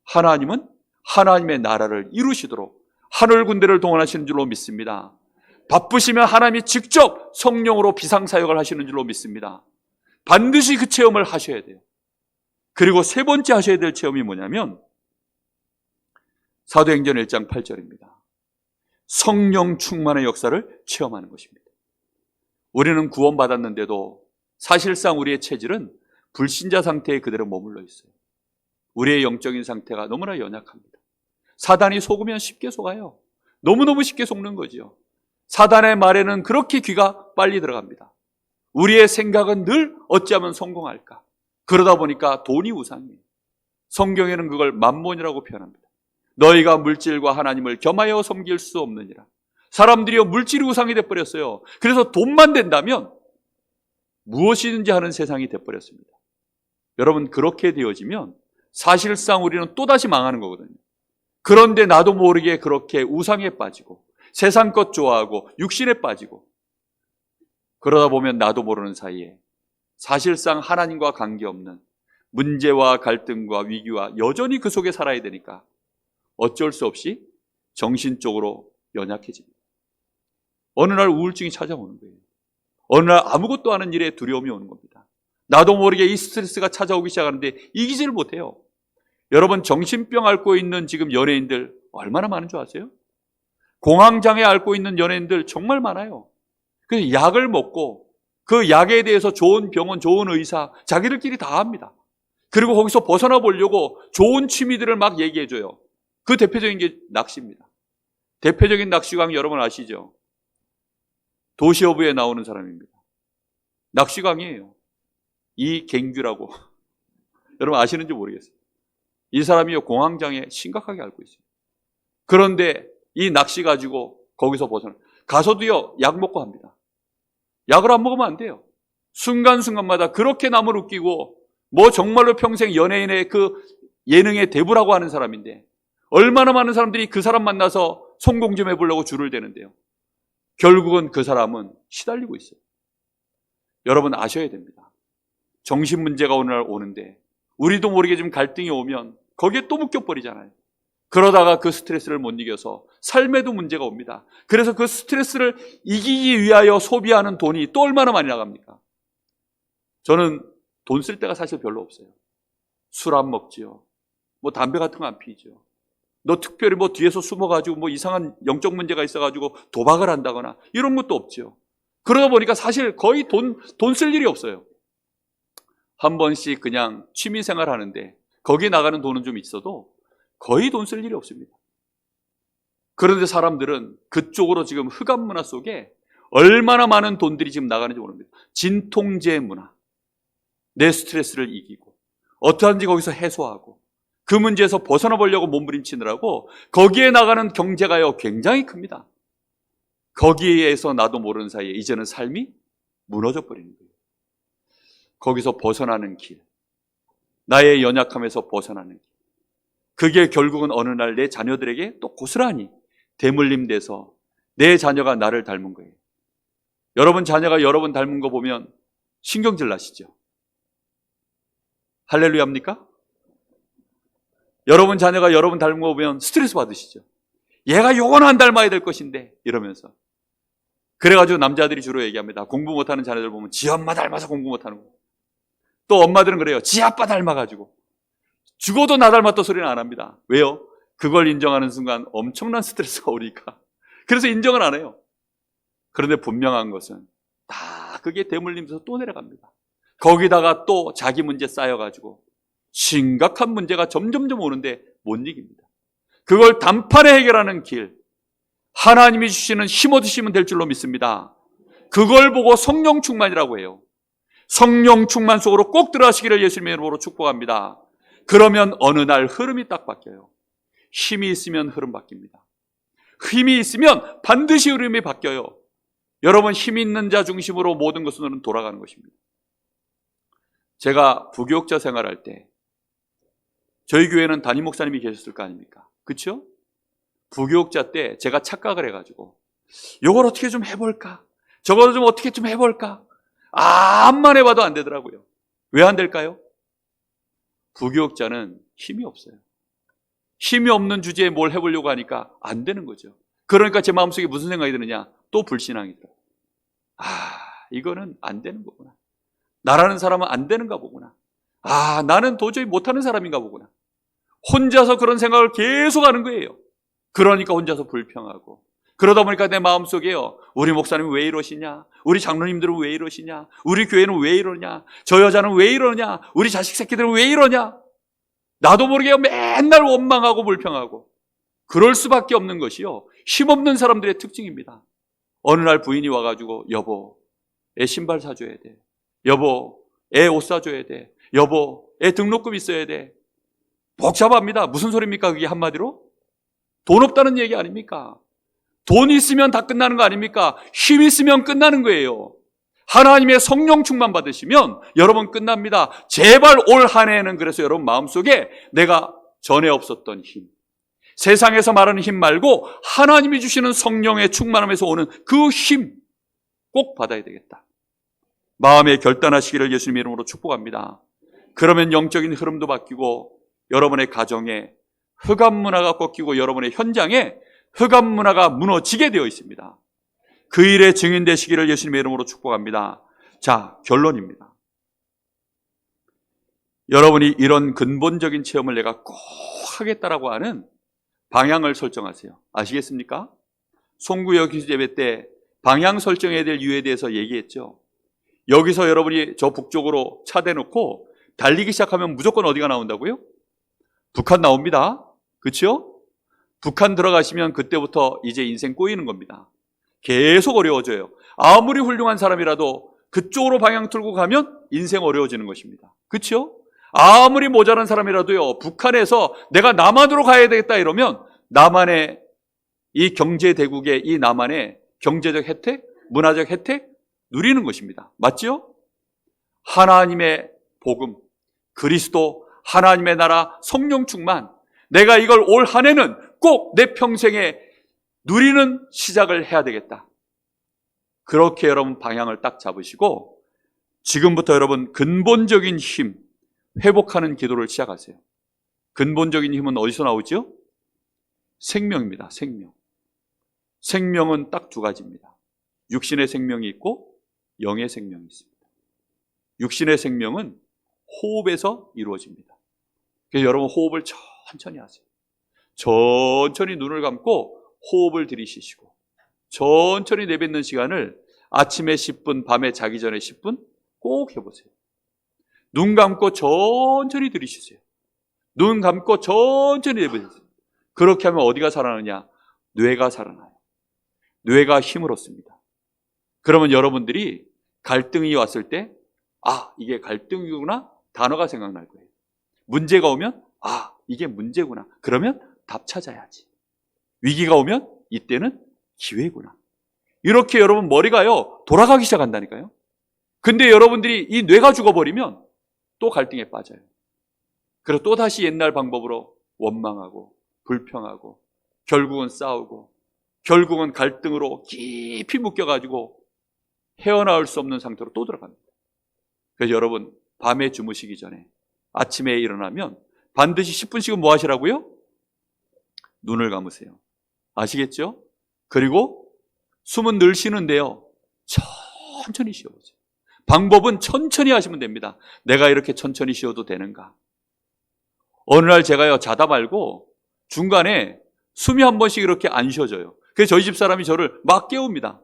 [SPEAKER 1] 하나님은 하나님의 나라를 이루시도록 하늘 군대를 동원하시는 줄로 믿습니다. 바쁘시면 하나님이 직접 성령으로 비상사역을 하시는 줄로 믿습니다. 반드시 그 체험을 하셔야 돼요. 그리고 세 번째 하셔야 될 체험이 뭐냐면 사도행전 1장 8절입니다. 성령 충만의 역사를 체험하는 것입니다. 우리는 구원받았는데도 사실상 우리의 체질은 불신자 상태에 그대로 머물러 있어요. 우리의 영적인 상태가 너무나 연약합니다. 사단이 속으면 쉽게 속아요. 너무너무 쉽게 속는 거죠. 사단의 말에는 그렇게 귀가 빨리 들어갑니다. 우리의 생각은 늘 어찌하면 성공할까? 그러다 보니까 돈이 우상이에요. 성경에는 그걸 만몬이라고 표현합니다. 너희가 물질과 하나님을 겸하여 섬길 수 없느니라. 사람들이요, 물질이 우상이 돼버렸어요. 그래서 돈만 된다면 무엇이든지 하는 세상이 돼버렸습니다. 여러분 그렇게 되어지면 사실상 우리는 또다시 망하는 거거든요. 그런데 나도 모르게 그렇게 우상에 빠지고 세상 것 좋아하고 육신에 빠지고 그러다 보면 나도 모르는 사이에 사실상 하나님과 관계없는 문제와 갈등과 위기와 여전히 그 속에 살아야 되니까 어쩔 수 없이 정신적으로 연약해집니다. 어느 날 우울증이 찾아오는 거예요. 어느 날 아무것도 아는 일에 두려움이 오는 겁니다. 나도 모르게 이 스트레스가 찾아오기 시작하는데 이기지를 못해요. 여러분 정신병 앓고 있는 지금 연예인들 얼마나 많은 줄 아세요? 공황장애 앓고 있는 연예인들 정말 많아요. 그래서 약을 먹고 그 약에 대해서 좋은 병원, 좋은 의사 자기들끼리 다 합니다. 그리고 거기서 벗어나 보려고 좋은 취미들을 막 얘기해줘요. 그 대표적인 게 낚시입니다. 대표적인 낚시광 여러분 아시죠? 도시어부에 나오는 사람입니다. 낚시광이에요. 이갱규라고. 여러분 아시는지 모르겠어요. 이 사람이 공황장애 심각하게 앓고 있어요. 그런데 이 낚시 가지고 거기서 벗어나 가서도요 약 먹고 합니다. 약을 안 먹으면 안 돼요. 순간순간마다 그렇게 남을 웃기고 뭐 정말로 평생 연예인의 그 예능의 대부라고 하는 사람인데 얼마나 많은 사람들이 그 사람 만나서 성공 좀 해보려고 줄을 대는데요. 결국은 그 사람은 시달리고 있어요. 여러분 아셔야 됩니다. 정신 문제가 오늘 오는데 우리도 모르게 좀 갈등이 오면 거기에 또 묶여버리잖아요. 그러다가 그 스트레스를 못 이겨서 삶에도 문제가 옵니다. 그래서 그 스트레스를 이기기 위하여 소비하는 돈이 또 얼마나 많이 나갑니까? 저는 돈 쓸 데가 사실 별로 없어요. 술 안 먹지요. 뭐 담배 같은 거 안 피죠. 너 특별히 뭐 뒤에서 숨어가지고 뭐 이상한 영적 문제가 있어가지고 도박을 한다거나 이런 것도 없죠. 그러다 보니까 사실 거의 돈 쓸 일이 없어요. 한 번씩 그냥 취미생활 하는데 거기에 나가는 돈은 좀 있어도 거의 돈 쓸 일이 없습니다. 그런데 사람들은 그쪽으로 지금 흑암 문화 속에 얼마나 많은 돈들이 지금 나가는지 모릅니다. 진통제 문화. 내 스트레스를 이기고 어떠한지 거기서 해소하고 그 문제에서 벗어나 보려고 몸부림치느라고 거기에 나가는 경제가요 굉장히 큽니다. 거기에서 나도 모르는 사이에 이제는 삶이 무너져 버리는 거예요. 거기서 벗어나는 길, 나의 연약함에서 벗어나는 길, 그게 결국은 어느 날 내 자녀들에게 또 고스란히 대물림돼서 내 자녀가 나를 닮은 거예요. 여러분 자녀가 여러분 닮은 거 보면 신경질 나시죠? 할렐루야입니까? 여러분 자녀가 여러분 닮은 거 보면 스트레스 받으시죠? 얘가 요거는 안 닮아야 될 것인데 이러면서. 그래가지고 남자들이 주로 얘기합니다. 공부 못하는 자녀들 보면 지 엄마 닮아서 공부 못하는 거. 또 엄마들은 그래요. 지 아빠 닮아가지고 죽어도 나 닮았다 소리는 안 합니다. 왜요? 그걸 인정하는 순간 엄청난 스트레스가 오니까. 그래서 인정을 안 해요. 그런데 분명한 것은 다 그게 대물림에서 또 내려갑니다. 거기다가 또 자기 문제 쌓여가지고 심각한 문제가 점점점 오는데 못 이깁니다. 그걸 단판에 해결하는 길, 하나님이 주시는 힘 얻으시면 될 줄로 믿습니다. 그걸 보고 성령 충만이라고 해요. 성령 충만 속으로 꼭 들어가시기를 예수님의 이름으로 축복합니다. 그러면 어느 날 흐름이 딱 바뀌어요. 힘이 있으면 흐름 바뀝니다. 힘이 있으면 반드시 흐름이 바뀌어요. 여러분 힘 있는 자 중심으로 모든 것은 돌아가는 것입니다. 제가 부교육자 생활할 때 저희 교회는 담임 목사님이 계셨을 거 아닙니까? 그렇죠? 부교육자 때 제가 착각을 해가지고 이걸 어떻게 좀 해볼까? 저걸 좀 어떻게 좀 해볼까? 암만 해봐도 안 되더라고요. 왜 안 될까요? 부교육자는 힘이 없어요. 힘이 없는 주제에 뭘 해보려고 하니까 안 되는 거죠. 그러니까 제 마음속에 무슨 생각이 드느냐? 또 불신앙이 들어요. 이거는 안 되는 거구나. 나라는 사람은 안 되는가 보구나. 나는 도저히 못하는 사람인가 보구나. 혼자서 그런 생각을 계속 하는 거예요. 그러니까 혼자서 불평하고. 그러다 보니까 내 마음속에요. 우리 목사님은 왜 이러시냐? 우리 장로님들은 왜 이러시냐? 우리 교회는 왜 이러냐? 저 여자는 왜 이러냐? 우리 자식 새끼들은 왜 이러냐? 나도 모르게 맨날 원망하고 불평하고. 그럴 수밖에 없는 것이요. 힘없는 사람들의 특징입니다. 어느 날 부인이 와가지고 여보, 애 신발 사줘야 돼. 여보, 애 옷 사줘야 돼. 여보, 애 등록금 있어야 돼. 복잡합니다. 무슨 소리입니까? 그게 한마디로? 돈 없다는 얘기 아닙니까? 돈 있으면 다 끝나는 거 아닙니까? 힘 있으면 끝나는 거예요. 하나님의 성령 충만 받으시면 여러분 끝납니다. 제발 올 한 해에는 그래서 여러분 마음속에 내가 전에 없었던 힘, 세상에서 말하는 힘 말고 하나님이 주시는 성령의 충만함에서 오는 그 힘 꼭 받아야 되겠다. 마음에 결단하시기를 예수님의 이름으로 축복합니다. 그러면 영적인 흐름도 바뀌고 여러분의 가정에 흑암 문화가 꺾이고 여러분의 현장에 흑암 문화가 무너지게 되어 있습니다. 그 일에 증인 되시기를 예수님의 이름으로 축복합니다. 자, 결론입니다. 여러분이 이런 근본적인 체험을 내가 꼭 하겠다라고 하는 방향을 설정하세요. 아시겠습니까? 송구역 예배 때 방향 설정해야 될 이유에 대해서 얘기했죠. 여기서 여러분이 저 북쪽으로 차 대놓고 달리기 시작하면 무조건 어디가 나온다고요? 북한 나옵니다. 그렇죠? 북한 들어가시면 그때부터 이제 인생 꼬이는 겁니다. 계속 어려워져요. 아무리 훌륭한 사람이라도 그쪽으로 방향 틀고 가면 인생 어려워지는 것입니다. 그렇죠? 아무리 모자란 사람이라도요, 북한에서 내가 남한으로 가야 되겠다 이러면 남한의 이 경제 대국의 이 남한의 경제적 혜택, 문화적 혜택 누리는 것입니다. 맞죠? 하나님의 복음, 그리스도, 하나님의 나라, 성령 충만, 내가 이걸 올 한 해는 꼭 내 평생에 누리는 시작을 해야 되겠다. 그렇게 여러분 방향을 딱 잡으시고 지금부터 여러분 근본적인 힘 회복하는 기도를 시작하세요. 근본적인 힘은 어디서 나오죠? 생명입니다. 생명. 생명은 딱 두 가지입니다. 육신의 생명이 있고 영의 생명이 있습니다. 육신의 생명은 호흡에서 이루어집니다. 그래서 여러분 호흡을 천천히 하세요. 천천히 눈을 감고 호흡을 들이쉬시고 천천히 내뱉는 시간을 아침에 10분, 밤에 자기 전에 10분 꼭 해보세요. 눈 감고 천천히 들이쉬세요. 눈 감고 천천히 내뱉으세요. 그렇게 하면 어디가 살아나느냐? 뇌가 살아나요. 뇌가 힘을 얻습니다. 그러면 여러분들이 갈등이 왔을 때 이게 갈등이구나 단어가 생각날 거예요. 문제가 오면 이게 문제구나. 그러면 답 찾아야지. 위기가 오면 이때는 기회구나. 이렇게 여러분 머리가요 돌아가기 시작한다니까요. 근데 여러분들이 이 뇌가 죽어버리면 또 갈등에 빠져요. 그래서 또다시 옛날 방법으로 원망하고 불평하고 결국은 싸우고 결국은 갈등으로 깊이 묶여가지고 헤어나올 수 없는 상태로 또 들어갑니다. 그래서 여러분 밤에 주무시기 전에 아침에 일어나면 반드시 10분씩은 뭐 하시라고요? 눈을 감으세요. 아시겠죠? 그리고 숨은 늘 쉬는데요 천천히 쉬어보세요. 방법은 천천히 하시면 됩니다. 내가 이렇게 천천히 쉬어도 되는가? 어느 날 제가요 자다 말고 중간에 숨이 한 번씩 이렇게 안 쉬어져요. 그래서 저희 집 사람이 저를 막 깨웁니다.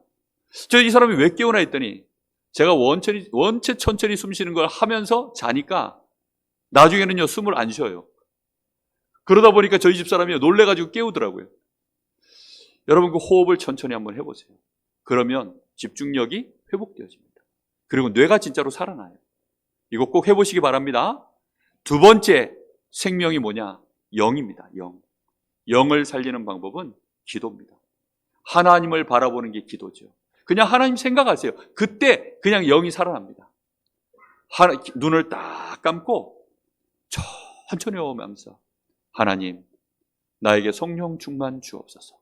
[SPEAKER 1] 이 사람이 왜 깨우나 했더니 제가 원체 천천히 숨 쉬는 걸 하면서 자니까 나중에는요 숨을 안 쉬어요. 그러다 보니까 저희 집 사람이 놀래가지고 깨우더라고요. 여러분 그 호흡을 천천히 한번 해보세요. 그러면 집중력이 회복되어집니다. 그리고 뇌가 진짜로 살아나요. 이거 꼭 해보시기 바랍니다. 두 번째 생명이 뭐냐? 영입니다. 영. 영을 살리는 방법은 기도입니다. 하나님을 바라보는 게 기도죠. 그냥 하나님 생각하세요. 그때 그냥 영이 살아납니다. 눈을 딱 감고 천천히 오면서 하나님 나에게 성령 충만 주옵소서.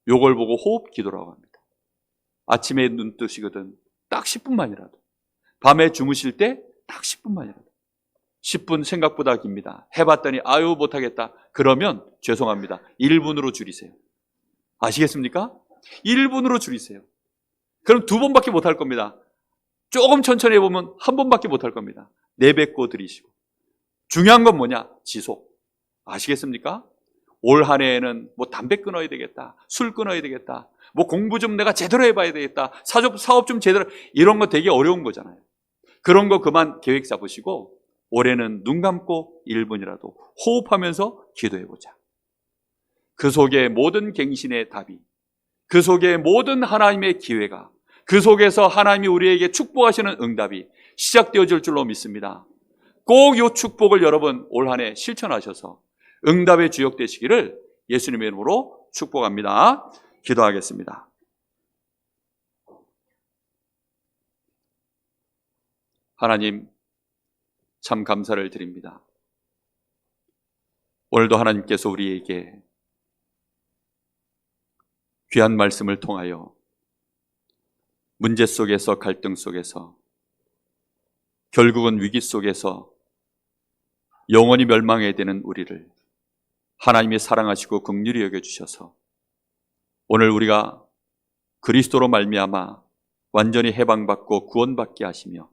[SPEAKER 1] 요걸 보고 호흡 기도라고 합니다. 아침에 눈 뜨시거든 딱 10분만이라도 밤에 주무실 때 딱 10분만이라도 10분 생각보다 깁니다. 해봤더니 못하겠다. 그러면 죄송합니다. 1분으로 줄이세요. 아시겠습니까? 1분으로 줄이세요. 그럼 2번밖에 못할 겁니다. 조금 천천히 해보면 1번밖에 못할 겁니다. 내뱉고 들이쉬고. 중요한 건 뭐냐? 지속. 아시겠습니까? 올 한 해에는 뭐 담배 끊어야 되겠다. 술 끊어야 되겠다. 뭐 공부 좀 내가 제대로 해봐야 되겠다. 사업 좀 제대로. 이런 거 되게 어려운 거잖아요. 그런 거 그만 계획 잡으시고 올해는 눈 감고 1분이라도 호흡하면서 기도해보자. 그 속에 모든 갱신의 답이, 그 속에 모든 하나님의 기회가, 그 속에서 하나님이 우리에게 축복하시는 응답이 시작되어질 줄로 믿습니다. 꼭 이 축복을 여러분 올 한 해 실천하셔서 응답의 주역 되시기를 예수님의 이름으로 축복합니다. 기도하겠습니다. 하나님 참 감사를 드립니다. 오늘도 하나님께서 우리에게 귀한 말씀을 통하여 문제 속에서 갈등 속에서 결국은 위기 속에서 영원히 멸망해야 되는 우리를 하나님이 사랑하시고 긍휼히 여겨주셔서 오늘 우리가 그리스도로 말미암아 완전히 해방받고 구원받게 하시며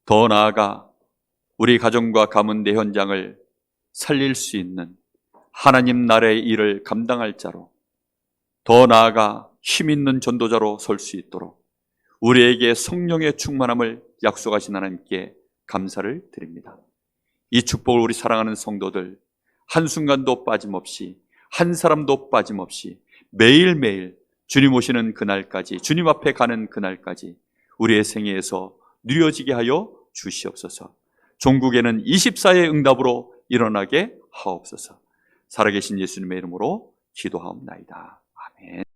[SPEAKER 1] 더 나아가 우리 가정과 가문 내 현장을 살릴 수 있는 하나님 나라의 일을 감당할 자로 더 나아가 힘 있는 전도자로 설 수 있도록 우리에게 성령의 충만함을 약속하신 하나님께 감사를 드립니다. 이 축복을 우리 사랑하는 성도들 한순간도 빠짐없이 한 사람도 빠짐없이 매일매일 주님 오시는 그날까지 주님 앞에 가는 그날까지 우리의 생애에서 누려지게 하여 주시옵소서. 종국에는 24의 응답으로 일어나게 하옵소서. 살아계신 예수님의 이름으로 기도하옵나이다. 아멘.